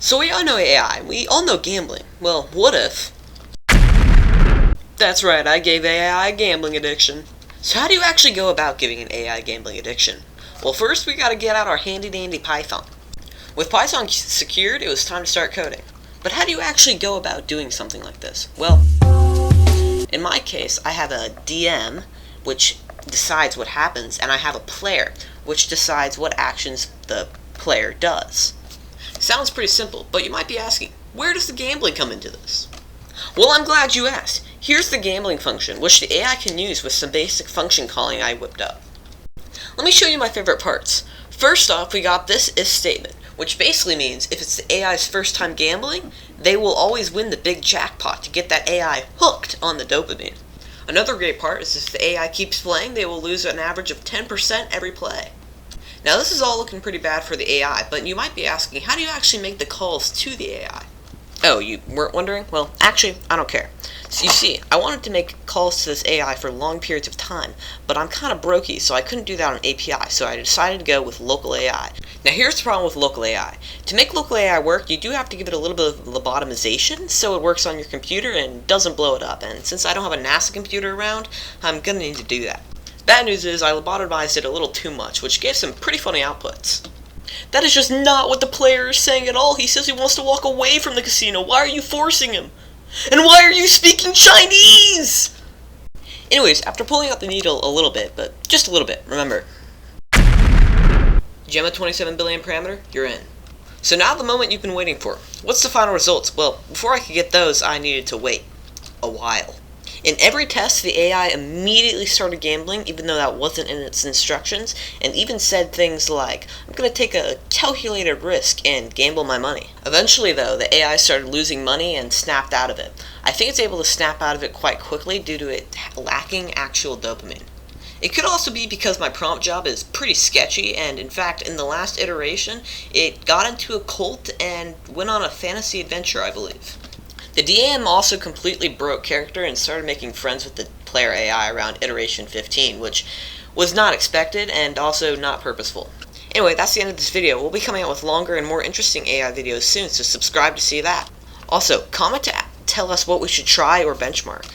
So we all know AI, we all know gambling. Well, what if? That's right, I gave AI a gambling addiction. So how do you actually go about giving an AI gambling addiction? Well, first we gotta get out our handy dandy Python. With Python secured, it was time to start coding. But how do you actually go about doing something like this? Well, in my case, I have a DM, which decides what happens, and I have a player, which decides what actions the player does. Sounds pretty simple, but you might be asking, where does the gambling come into this? Well, I'm glad you asked. Here's the gambling function, which the AI can use with some basic function calling I whipped up. Let me show you my favorite parts. First off, we got this if statement, which basically means if it's the AI's first time gambling, they will always win the big jackpot to get that AI hooked on the dopamine. Another great part is if the AI keeps playing, they will lose an average of 10% every play. Now this is all looking pretty bad for the AI, but you might be asking, how do you actually make the calls to the AI? Oh, you weren't wondering? Well, actually, I don't care. So you see, I wanted to make calls to this AI for long periods of time, but I'm kind of brokey, so I couldn't do that on API, so I decided to go with local AI. Now here's the problem with local AI. To make local AI work, you do have to give it a little bit of lobotomization, so it works on your computer and doesn't blow it up, and since I don't have a NASA computer around, I'm gonna need to do that. Bad news is I lobotomized it a little too much, which gave some pretty funny outputs. That is just not what the player is saying at all. He says he wants to walk away from the casino. Why are you forcing him? And why are you speaking Chinese? Anyways, after pulling out the needle a little bit, but just a little bit, remember, Gemma 27 billion parameter, you're in. So now the moment you've been waiting for. What's the final results? Well, before I could get those, I needed to wait a while. In every test, the AI immediately started gambling, even though that wasn't in its instructions, and even said things like, I'm going to take a calculated risk and gamble my money. Eventually, though, the AI started losing money and snapped out of it. I think it's able to snap out of it quite quickly due to it lacking actual dopamine. It could also be because my prompt job is pretty sketchy, and in fact, in the last iteration, it got into a cult and went on a fantasy adventure, I believe. The DM also completely broke character and started making friends with the player AI around iteration 15, which was not expected and also not purposeful. Anyway, that's the end of this video. We'll be coming out with longer and more interesting AI videos soon, so subscribe to see that. Also, comment to tell us what we should try or benchmark.